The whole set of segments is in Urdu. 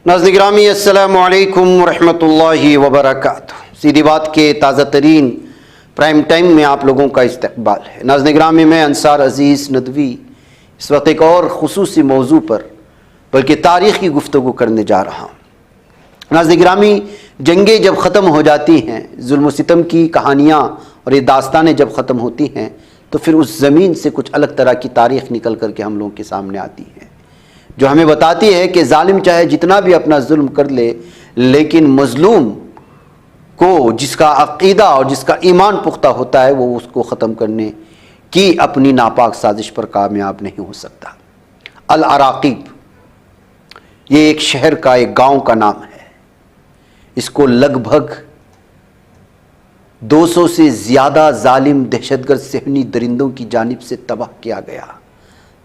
ناظرین گرامی السلام علیکم ورحمۃ اللہ وبرکاتہ۔ سیدھی بات کے تازہ ترین پرائم ٹائم میں آپ لوگوں کا استقبال ہے۔ ناظرین گرامی، میں انصار عزیز ندوی اس وقت ایک اور خصوصی موضوع پر بلکہ تاریخ کی گفتگو کرنے جا رہا ہوں۔ ناظرین گرامی، جنگیں جب ختم ہو جاتی ہیں، ظلم و ستم کی کہانیاں اور یہ داستانیں جب ختم ہوتی ہیں تو پھر اس زمین سے کچھ الگ طرح کی تاریخ نکل کر کے ہم لوگوں کے سامنے آتی ہے، جو ہمیں بتاتی ہے کہ ظالم چاہے جتنا بھی اپنا ظلم کر لے، لیکن مظلوم کو جس کا عقیدہ اور جس کا ایمان پختہ ہوتا ہے وہ اس کو ختم کرنے کی اپنی ناپاک سازش پر کامیاب نہیں ہو سکتا۔ العراقیب یہ ایک شہر کا، ایک گاؤں کا نام ہے۔ اس کو لگ بھگ 200 سے زیادہ ظالم دہشت گرد صہیونی درندوں کی جانب سے تباہ کیا گیا،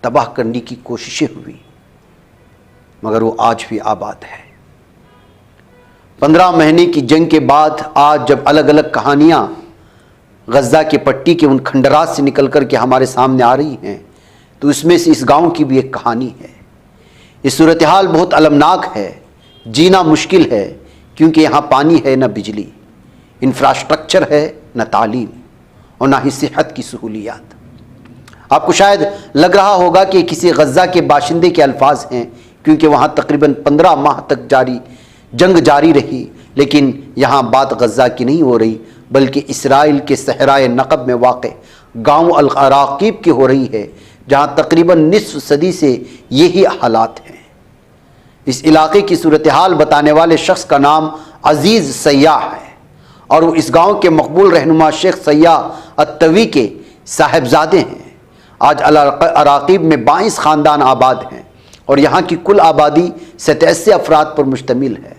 تباہ کرنے کی کوششیں ہوئی، مگر وہ آج بھی آباد ہے۔ 15 مہینے کی جنگ کے بعد آج جب الگ الگ کہانیاں غزہ کے پٹی کے ان کھنڈرات سے نکل کر کے ہمارے سامنے آ رہی ہیں تو اس میں سے اس گاؤں کی بھی ایک کہانی ہے۔ یہ صورتحال بہت المناک ہے، جینا مشکل ہے، کیونکہ یہاں پانی ہے نہ بجلی، انفراسٹرکچر ہے نہ تعلیم اور نہ ہی صحت کی سہولیات۔ آپ کو شاید لگ رہا ہوگا کہ کسی غزہ کے باشندے کے الفاظ ہیں، کیونکہ وہاں تقریباً 15 ماہ تک جنگ جاری رہی، لیکن یہاں بات غزہ کی نہیں ہو رہی بلکہ اسرائیل کے صحرائے نقب میں واقع گاؤں العراقیب کی ہو رہی ہے، جہاں تقریباً نصف صدی سے یہی حالات ہیں۔ اس علاقے کی صورتحال بتانے والے شخص کا نام عزیز سیاح ہے، اور وہ اس گاؤں کے مقبول رہنما شیخ سیاح الطوی کے صاحبزادے ہیں۔ آج العراقیب میں 22 خاندان آباد ہیں اور یہاں کی کل آبادی 87 افراد پر مشتمل ہے۔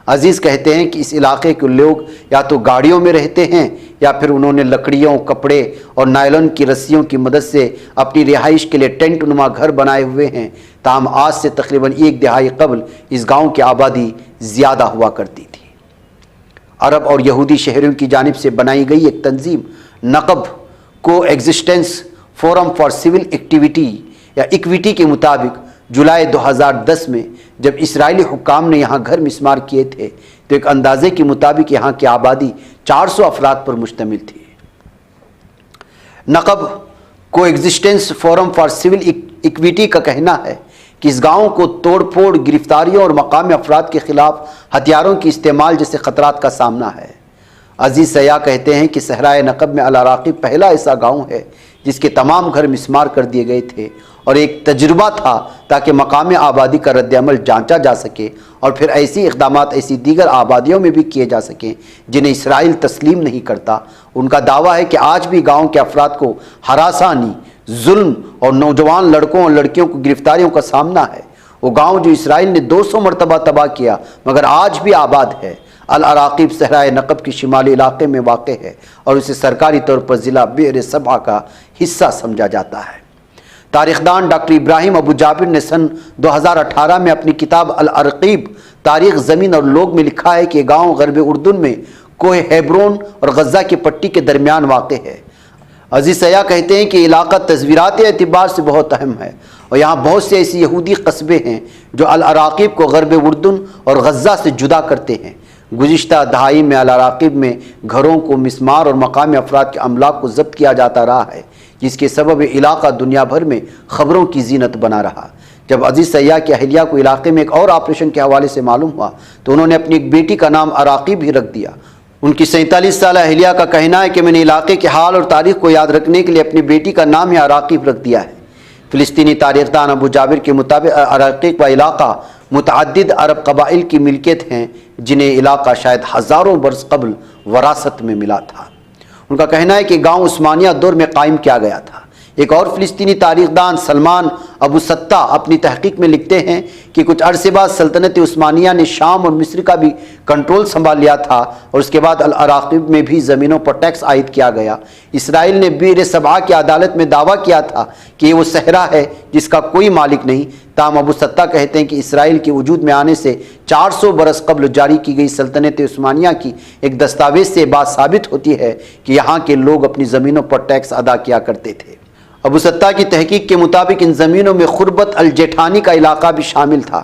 عزیز کہتے ہیں کہ اس علاقے کے لوگ یا تو گاڑیوں میں رہتے ہیں یا پھر انہوں نے لکڑیوں، کپڑے اور نائلون کی رسیوں کی مدد سے اپنی رہائش کے لیے ٹینٹ نما گھر بنائے ہوئے ہیں۔ تاہم آج سے تقریباً 1 دہائی قبل اس گاؤں کی آبادی زیادہ ہوا کرتی تھی۔ عرب اور یہودی شہریوں کی جانب سے بنائی گئی ایک تنظیم نقب کو existence forum for civil activity یا ایکویٹی کے مطابق جولائی 2010 میں جب اسرائیلی حکام نے یہاں گھر مسمار کیے تھے تو ایک اندازے کے مطابق یہاں کی آبادی 400 افراد پر مشتمل تھی۔ نقب کو existence forum for civil equity کا کہنا ہے کہ اس گاؤں کو توڑ پھوڑ، گرفتاریوں اور مقامی افراد کے خلاف ہتھیاروں کے استعمال جیسے خطرات کا سامنا ہے۔ عزیز سیاح کہتے ہیں کہ صحرائے نقب میں العراقیب پہلا ایسا گاؤں ہے جس کے تمام گھر مسمار کر دیے گئے تھے، اور ایک تجربہ تھا تاکہ مقامی آبادی کا رد عمل جانچا جا سکے اور پھر ایسی اقدامات ایسی دیگر آبادیوں میں بھی کیے جا سکیں جنہیں اسرائیل تسلیم نہیں کرتا۔ ان کا دعویٰ ہے کہ آج بھی گاؤں کے افراد کو ہراسانی، ظلم اور نوجوان لڑکوں اور لڑکیوں کو گرفتاریوں کا سامنا ہے۔ وہ گاؤں جو اسرائیل نے 200 مرتبہ تباہ کیا مگر آج بھی آباد ہے۔ العراقیب صحرائے نقب کے شمالی علاقے میں واقع ہے اور اسے سرکاری طور پر ضلع بئر سبع کا حصہ سمجھا جاتا ہے۔ تاریخ دان ڈاکٹر ابراہیم ابو جابر نے سن 2018 میں اپنی کتاب العراقیب تاریخ زمین اور لوگ میں لکھا ہے کہ یہ گاؤں غرب اردن میں کوہ ہیبرون اور غزہ کی پٹی کے درمیان واقع ہے۔ عزیز سیاح کہتے ہیں کہ علاقہ تصویراتی اعتبار سے بہت اہم ہے اور یہاں بہت سے ایسی یہودی قصبے ہیں جو العراقیب کو غرب اردن اور غزہ سے جدا کرتے ہیں۔ گزشتہ دہائی میں العراقیب میں گھروں کو مسمار اور مقامی افراد کے املاک کو ضبط کیا جاتا رہا ہے، جس کے سبب علاقہ دنیا بھر میں خبروں کی زینت بنا رہا۔ جب عزیز سیاح کی اہلیہ کو علاقے میں ایک اور آپریشن کے حوالے سے معلوم ہوا تو انہوں نے اپنی ایک بیٹی کا نام عراقیب ہی رکھ دیا۔ ان کی 47 سالہ اہلیہ کا کہنا ہے کہ میں نے علاقے کے حال اور تاریخ کو یاد رکھنے کے لیے اپنی بیٹی کا نام ہی عراقیب رکھ دیا ہے۔ فلسطینی تاریخ دان ابو جابر کے مطابق عراقیب کا علاقہ متعدد عرب قبائل کی ملکیت ہیں، جنہیں علاقہ شاید ہزاروں برس قبل وراثت میں ملا تھا۔ ان کا کہنا ہے کہ گاؤں عثمانیہ دور میں قائم کیا گیا تھا۔ ایک اور فلسطینی تاریخ دان سلمان ابو سطح اپنی تحقیق میں لکھتے ہیں کہ کچھ عرصے بعد سلطنت عثمانیہ نے شام اور مصر کا بھی کنٹرول سنبھال لیا تھا اور اس کے بعد العراقیب میں بھی زمینوں پر ٹیکس عائد کیا گیا۔ اسرائیل نے بئر سبع کی عدالت میں دعویٰ کیا تھا کہ یہ وہ صحرا ہے جس کا کوئی مالک نہیں۔ تاہم ابو سطح کہتے ہیں کہ اسرائیل کے وجود میں آنے سے 400 برس قبل جاری کی گئی سلطنت عثمانیہ کی ایک دستاویز سے بات ثابت ہوتی ہے کہ یہاں کے لوگ اپنی زمینوں پر ٹیکس ادا کیا کرتے تھے۔ ابو سطح کی تحقیق کے مطابق ان زمینوں میں خربت الجیٹھانی کا علاقہ بھی شامل تھا،